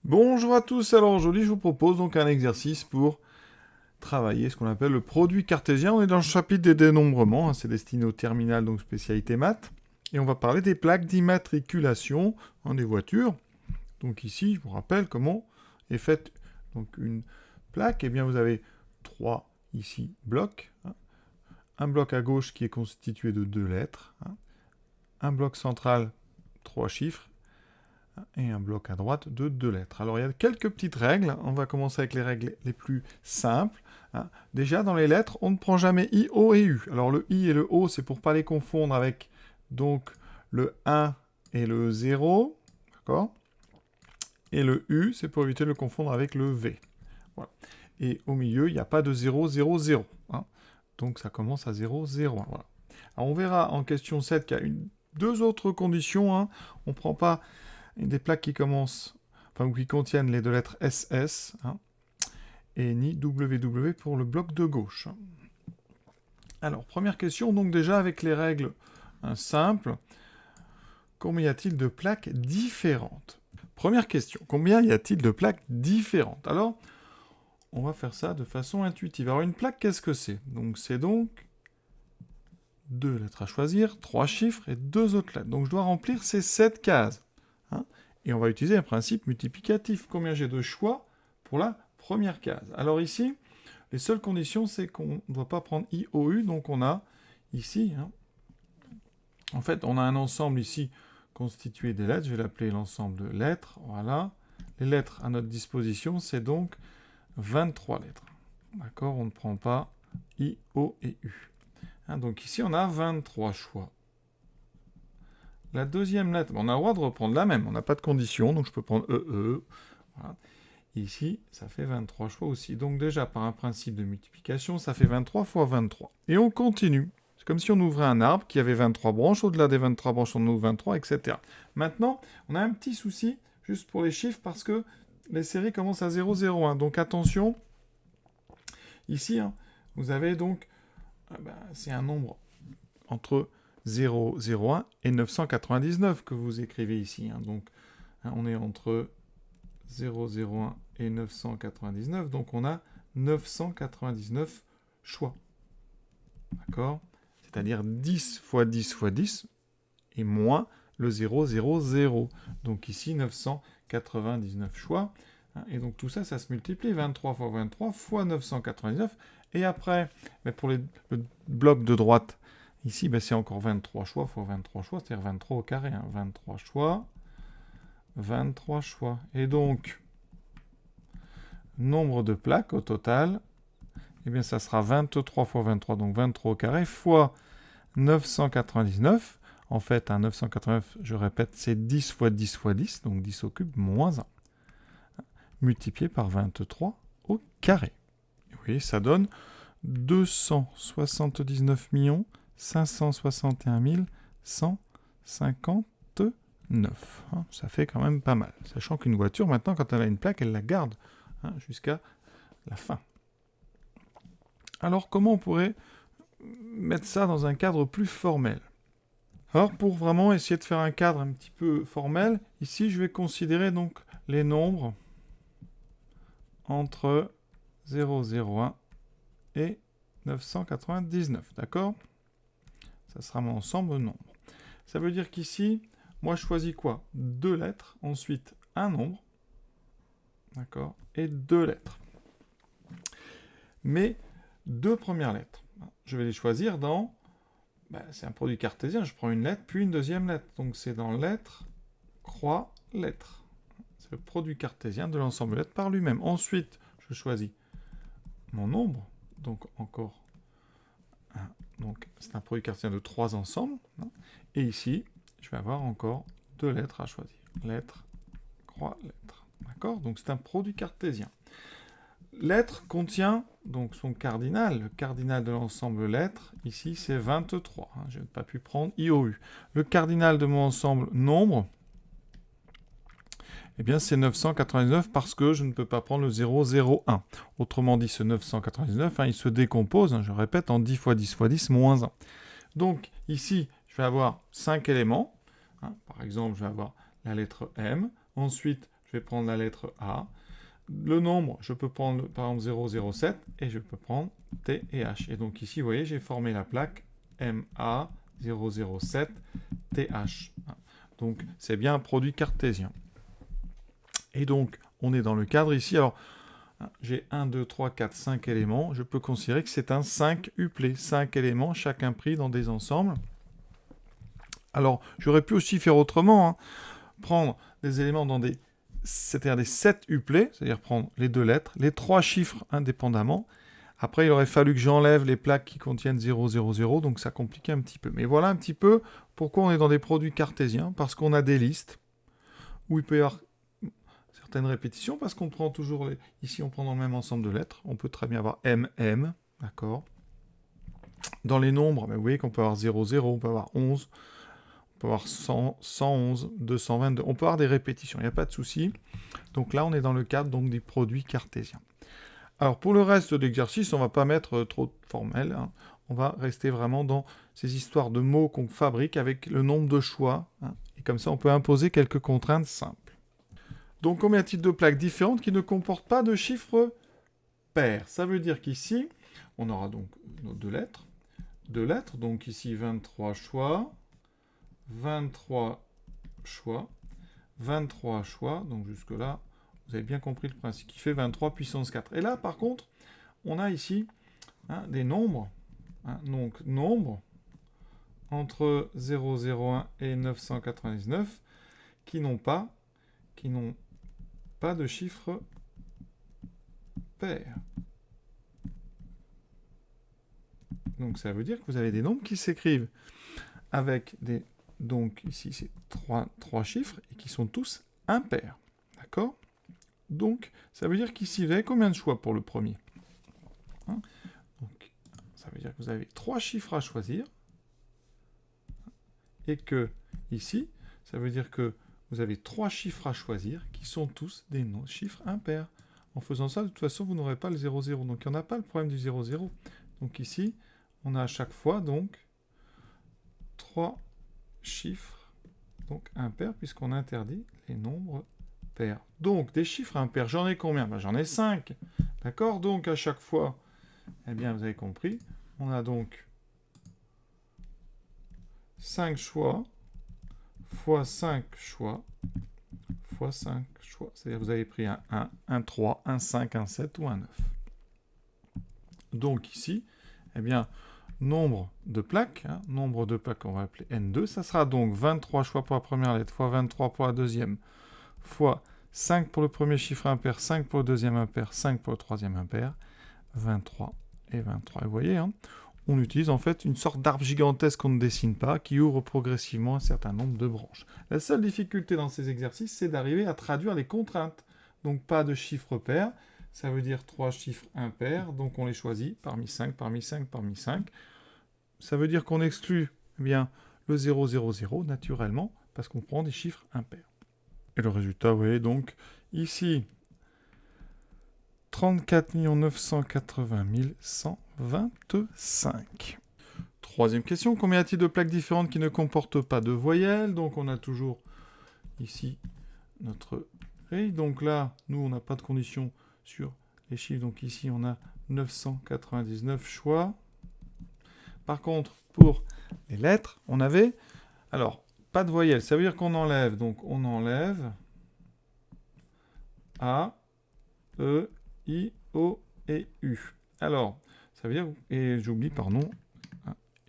Bonjour à tous, alors aujourd'hui je vous propose donc un exercice pour travailler ce qu'on appelle le produit cartésien. On est dans le chapitre des dénombrements, c'est destiné au terminal, donc spécialité maths. Et on va parler des plaques d'immatriculation des voitures. Donc ici, je vous rappelle comment est faite donc une plaque. Eh bien vous avez trois ici blocs. Un bloc à gauche qui est constitué de 2 lettres. Un bloc central, 3 chiffres et un bloc à droite de 2 lettres. Alors il y a quelques petites règles, on va commencer avec les règles les plus simples. Déjà dans les lettres, on ne prend jamais I, O et U. Alors le I et le O, c'est pour ne pas les confondre avec donc le 1 et le 0, d'accord. Et le U, c'est pour éviter de le confondre avec le V. Voilà. Et au milieu, il n'y a pas de 0, 0, 0. Donc ça commence à 0, 0, 1. Voilà. Alors on verra en question 7 qu'il y a deux autres conditions. On ne prend pas des plaques qui commencent, ou qui contiennent les deux lettres SS, et ni WW pour le bloc de gauche. Alors, première question, donc déjà avec les règles simples, combien y a-t-il de plaques différentes? Première question, combien y a-t-il de plaques différentes? Alors, on va faire ça de façon intuitive. Alors, une plaque, qu'est-ce que c'est? Donc, c'est donc 2 lettres à choisir, 3 chiffres et 2 autres lettres. Donc, je dois remplir ces 7 cases. Et on va utiliser un principe multiplicatif. Combien j'ai de choix pour la première case? Alors ici, les seules conditions, c'est qu'on ne doit pas prendre I, O, U. Donc on a ici, en fait, on a un ensemble ici constitué des lettres. Je vais l'appeler l'ensemble de lettres. Voilà. Les lettres à notre disposition, c'est donc 23 lettres. D'accord? On ne prend pas I, O et U. Donc ici, on a 23 choix. La deuxième lettre, on a le droit de reprendre la même, on n'a pas de condition, donc je peux prendre EE. Voilà. Ici, ça fait 23 choix aussi. Donc déjà, par un principe de multiplication, ça fait 23 fois 23. Et on continue. C'est comme si on ouvrait un arbre qui avait 23 branches, au-delà des 23 branches, on ouvre 23, etc. Maintenant, on a un petit souci, juste pour les chiffres, parce que les séries commencent à 0, 0, 1. Donc attention, ici, vous avez donc, c'est un nombre entre 0, 0, 1 et 999 que vous écrivez ici. Donc, on est entre 0, 0, 1 et 999. Donc, on a 999 choix. D'accord? C'est-à-dire 10 fois 10 fois 10 et moins le 0, 0, 0. Donc, ici, 999 choix. Et donc, tout ça, ça se multiplie. 23 fois 23 fois 999. Et après, pour le bloc de droite, ici, c'est encore 23 choix fois 23 choix, c'est-à-dire 23 au carré. 23 choix, 23 choix. Et donc, nombre de plaques au total, ça sera 23 fois 23, donc 23 au carré, fois 999. En fait, 999, je répète, c'est 10 fois 10 fois 10, donc 10 au cube moins 1. Multiplié par 23 au carré. Et vous voyez, ça donne 279 561 159. Ça fait quand même pas mal. Sachant qu'une voiture, maintenant, quand elle a une plaque, elle la garde jusqu'à la fin. Alors, comment on pourrait mettre ça dans un cadre plus formel? Alors, pour vraiment essayer de faire un cadre un petit peu formel, ici, je vais considérer donc les nombres entre 0,01 et 999, d'accord? Ça sera mon ensemble de nombres. Ça veut dire qu'ici, moi je choisis quoi? 2 lettres, ensuite un nombre, d'accord? Et 2 lettres. Mes 2 premières lettres, je vais les choisir dans... c'est un produit cartésien, je prends une lettre, puis une deuxième lettre. Donc c'est dans lettre, croix, lettre. C'est le produit cartésien de l'ensemble de lettres par lui-même. Ensuite, je choisis mon nombre, donc encore... Donc, c'est un produit cartésien de 3 ensembles. Et ici, je vais avoir encore 2 lettres à choisir. Lettre, croix, lettre. D'accord? Donc, c'est un produit cartésien. Lettre contient donc son cardinal. Le cardinal de l'ensemble lettres, ici, c'est 23. Je n'ai pas pu prendre IOU. Le cardinal de mon ensemble nombre, c'est 999 parce que je ne peux pas prendre le 001. Autrement dit, ce 999, il se décompose, je répète, en 10 fois 10 fois 10 moins 1. Donc, ici, je vais avoir 5 éléments. Par exemple, je vais avoir la lettre M. Ensuite, je vais prendre la lettre A. Le nombre, je peux prendre par exemple 007 et je peux prendre T et H. Et donc ici, vous voyez, j'ai formé la plaque MA007TH. Donc c'est bien un produit cartésien. Et donc, on est dans le cadre ici. Alors, j'ai 1, 2, 3, 4, 5 éléments. Je peux considérer que c'est un 5 uplé. 5 éléments, chacun pris dans des ensembles. Alors, j'aurais pu aussi faire autrement. Prendre des éléments dans des... c'est-à-dire des 7 uplés, c'est-à-dire prendre les 2 lettres, les 3 chiffres indépendamment. Après, il aurait fallu que j'enlève les plaques qui contiennent 0, 0, 0, donc ça compliquait un petit peu. Mais voilà un petit peu pourquoi on est dans des produits cartésiens, parce qu'on a des listes où il peut y avoir certaines répétitions, parce qu'on prend toujours les... Ici, on prend dans le même ensemble de lettres. On peut très bien avoir MM, d'accord. Dans les nombres, vous voyez qu'on peut avoir 0, 0, on peut avoir 11, on peut avoir 100, 111, 222. On peut avoir des répétitions, il n'y a pas de souci. Donc là, on est dans le cadre donc, des produits cartésiens. Alors, pour le reste de l'exercice, on ne va pas mettre trop de formel. On va rester vraiment dans ces histoires de mots qu'on fabrique avec le nombre de choix. Et comme ça, on peut imposer quelques contraintes simples. Donc, combien de types de plaques différentes qui ne comportent pas de chiffres pairs? Ça veut dire qu'ici, on aura donc nos 2 lettres. 2 lettres, donc ici 23 choix. 23 choix. 23 choix. Donc jusque-là, vous avez bien compris le principe, qui fait 23 puissance 4. Et là, par contre, on a ici des nombres. Donc, nombres entre 001 et 999 qui n'ont pas de chiffres pairs. Donc, ça veut dire que vous avez des nombres qui s'écrivent avec des... Donc, ici, c'est 3 chiffres et qui sont tous impairs. D'accord ? Donc, ça veut dire qu'ici, vous avez combien de choix pour le premier? Donc, ça veut dire que vous avez 3 chiffres à choisir. Et que, ici, ça veut dire que vous avez 3 chiffres à choisir qui sont tous des chiffres impairs. En faisant ça, de toute façon, vous n'aurez pas le 0, 0. Donc, il n'y en a pas le problème du 0, 0. Donc, ici, on a à chaque fois, donc, 3 chiffres donc impairs, puisqu'on interdit les nombres pairs. Donc, des chiffres impairs, j'en ai combien? J'en ai 5. D'accord? Donc, à chaque fois, eh bien, vous avez compris, on a donc 5 choix fois 5 choix fois 5 choix. C'est-à-dire que vous avez pris un 1, un 3, un 5, un 7 ou un 9. Donc, ici, eh bien, nombre de plaques, on va appeler N2, ça sera donc 23 choix pour la première lettre, fois 23 pour la deuxième, fois 5 pour le premier chiffre impair, 5 pour le deuxième impair, 5 pour le troisième impair, 23 et 23. Et vous voyez, on utilise en fait une sorte d'arbre gigantesque qu'on ne dessine pas, qui ouvre progressivement un certain nombre de branches. La seule difficulté dans ces exercices, c'est d'arriver à traduire les contraintes. Donc pas de chiffres pairs, ça veut dire 3 chiffres impairs, donc on les choisit parmi 5, parmi 5, parmi 5. Ça veut dire qu'on exclut bien le 0, 0, 0, naturellement, parce qu'on prend des chiffres impairs. Et le résultat, vous voyez donc, ici, 34 980 125. Troisième question, combien y a-t-il de plaques différentes qui ne comportent pas de voyelles? Donc on a toujours ici notre grille. Donc là, nous, on n'a pas de condition sur les chiffres. Donc ici, on a 999 choix. Par contre, pour les lettres, on avait... Alors, pas de voyelles, ça veut dire qu'on enlève. Donc, on enlève A, E, I, O et U. Alors, ça veut dire... Et j'oublie, pardon,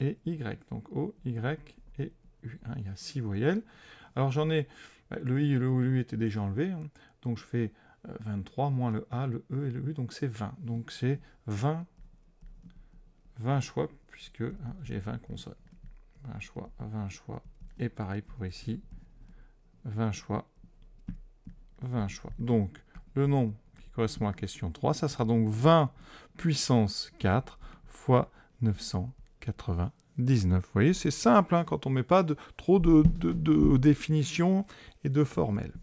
et Y. Donc, O, Y et U. Il y a 6 voyelles. Alors, j'en ai... Le I et le O et le U étaient déjà enlevés. Donc, je fais 23 moins le A, le E et le U. Donc, c'est 20. Donc, c'est 20 choix, puisque j'ai 20 consonnes. 20 choix, et pareil pour ici, 20 choix, 20 choix. Donc, le nombre qui correspond à la question 3, ça sera donc 20 puissance 4 fois 999. Vous voyez, c'est simple, quand on ne met pas trop de définitions et de formels.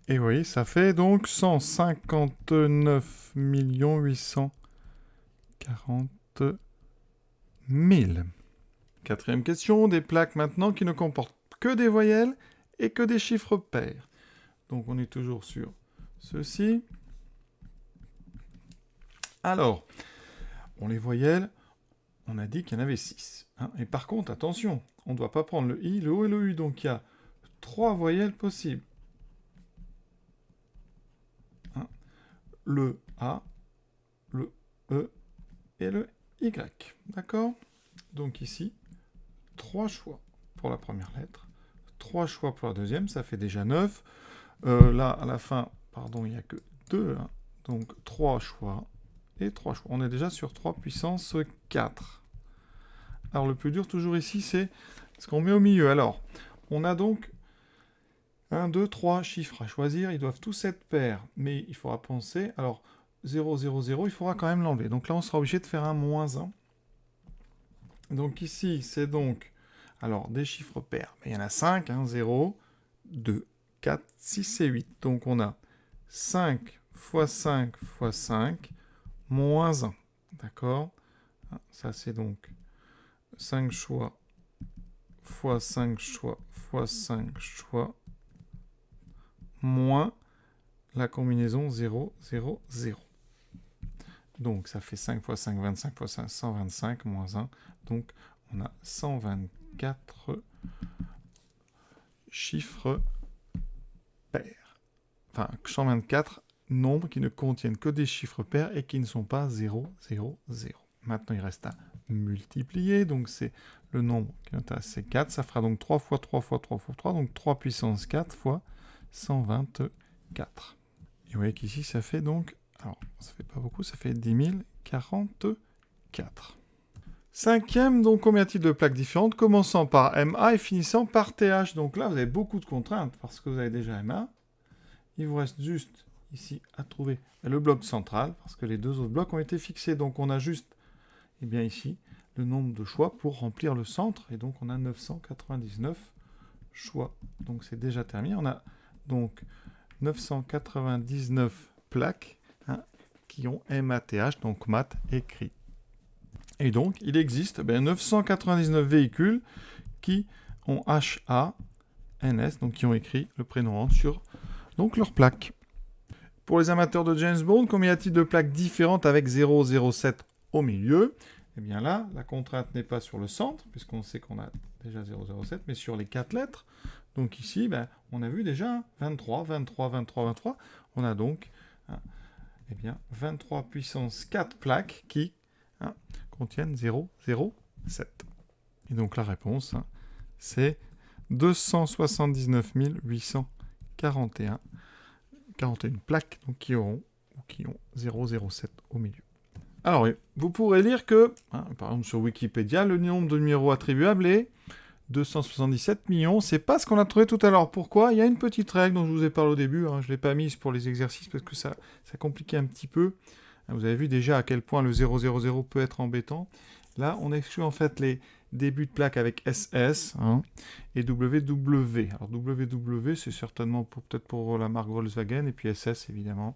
Et vous voyez, ça fait donc 159 840 000. Quatrième question, des plaques maintenant qui ne comportent que des voyelles et que des chiffres pairs. Donc on est toujours sur ceci. Alors, les voyelles, on a dit qu'il y en avait 6. Hein. Et par contre, attention, on ne doit pas prendre le I, le O et le U. Donc il y a 3 voyelles possibles. Hein. Le A, le E et le Y. D'accord? Donc ici, 3 choix pour la première lettre, 3 choix pour la deuxième, ça fait déjà 9. Là, à la fin, pardon, il n'y a que 2. Hein. Donc 3 choix et 3 choix. On est déjà sur 3 puissance 4. Alors le plus dur toujours ici, c'est ce qu'on met au milieu. Alors, on a donc 1, 2, 3 chiffres à choisir. Ils doivent tous être pairs, mais il faudra penser... Alors, 0, 0, 0, il faudra quand même l'enlever. Donc là, on sera obligé de faire un moins 1. Donc ici, c'est donc... Alors, des chiffres pairs. Mais il y en a 5, hein, 0, 2, 4, 6 et 8. Donc on a 5 fois 5 fois 5, moins 1. D'accord? Ça, c'est donc 5 choix fois 5 choix fois 5 choix, moins la combinaison 0, 0, 0. Donc, ça fait 5 fois 5, 25 fois 5, 125, moins 1. Donc, on a 124 chiffres pairs. Enfin, 124 nombres qui ne contiennent que des chiffres pairs et qui ne sont pas 0, 0, 0. Maintenant, il reste à multiplier. Donc, c'est le nombre qui est à c'est 4. Ça fera donc 3 fois 3 fois 3 fois 3. Donc, 3 puissance 4 fois 124. Et vous voyez qu'ici, ça fait donc... Alors, ça fait pas beaucoup, ça fait 10 044. Cinquième, donc combien de types de plaques différentes, commençant par MA et finissant par TH. Donc là, vous avez beaucoup de contraintes parce que vous avez déjà MA. Il vous reste juste ici à trouver le bloc central parce que les deux autres blocs ont été fixés. Donc on a juste, eh bien ici, le nombre de choix pour remplir le centre. Et donc on a 999 choix. Donc c'est déjà terminé. On a donc 999 plaques qui ont MATH, donc maths écrit. Et donc, il existe 999 véhicules qui ont HANS, donc qui ont écrit le prénom sur donc, leur plaque. Pour les amateurs de James Bond, combien y a-t-il de plaques différentes avec 007 au milieu? Eh bien là, la contrainte n'est pas sur le centre, puisqu'on sait qu'on a déjà 007, mais sur les 4 lettres. Donc ici, on a vu déjà 23, 23, 23, 23. On a donc... eh bien, 23 puissance 4 plaques qui contiennent 007. Et donc la réponse, c'est 279 841 plaques donc, qui ont 007 au milieu. Alors, vous pourrez lire que, par exemple sur Wikipédia, le nombre de numéros attribuables est 277 millions, c'est pas ce qu'on a trouvé tout à l'heure. Pourquoi? Il y a une petite règle dont je vous ai parlé au début, je ne l'ai pas mise pour les exercices parce que ça compliquait un petit peu. Vous avez vu déjà à quel point le 000 peut être embêtant. Là, on exclut en fait les débuts de plaques avec SS et WW. Alors WW, c'est certainement peut-être pour la marque Volkswagen, et puis SS évidemment.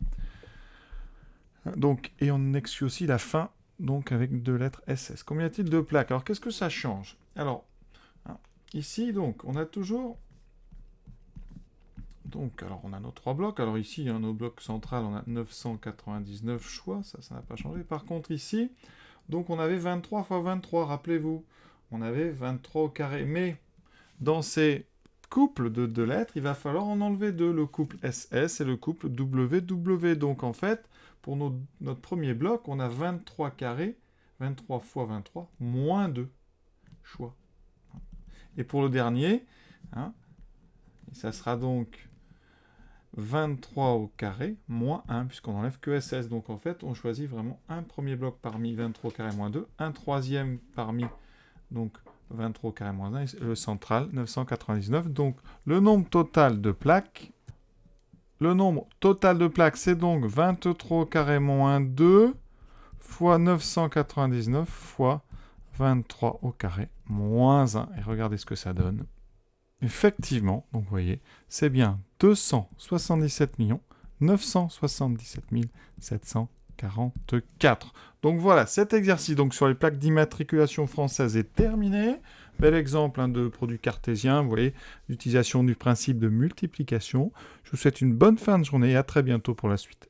Donc, et on exclut aussi la fin, donc avec 2 lettres SS. Combien y a-t-il de plaques? Alors qu'est-ce que ça change? Alors, ici, donc, on a toujours... Donc, alors, on a nos 3 blocs. Alors ici, nos blocs central, on a 999 choix. Ça n'a pas changé. Par contre, ici, donc, on avait 23 fois 23, rappelez-vous. On avait 23 au carré. Mais, dans ces couples de 2 lettres, il va falloir en enlever 2. Le couple SS et le couple WW. Donc, en fait, pour notre premier bloc, on a 23 carrés, 23 fois 23, moins 2 choix. Et pour le dernier, ça sera donc 23 au carré, moins 1, puisqu'on enlève que SS. Donc en fait, on choisit vraiment un premier bloc parmi 23 au carré moins 2, un troisième parmi donc 23 au carré moins 1, et le central, 999. Donc le nombre total de plaques, c'est donc 23 au carré moins 2 fois 999 fois 23 au carré moins 1. Et regardez ce que ça donne. Effectivement, donc vous voyez, c'est bien 277 977 744. Donc voilà, cet exercice donc, sur les plaques d'immatriculation française est terminé. Bel exemple de produit cartésien, vous voyez, l'utilisation du principe de multiplication. Je vous souhaite une bonne fin de journée et à très bientôt pour la suite.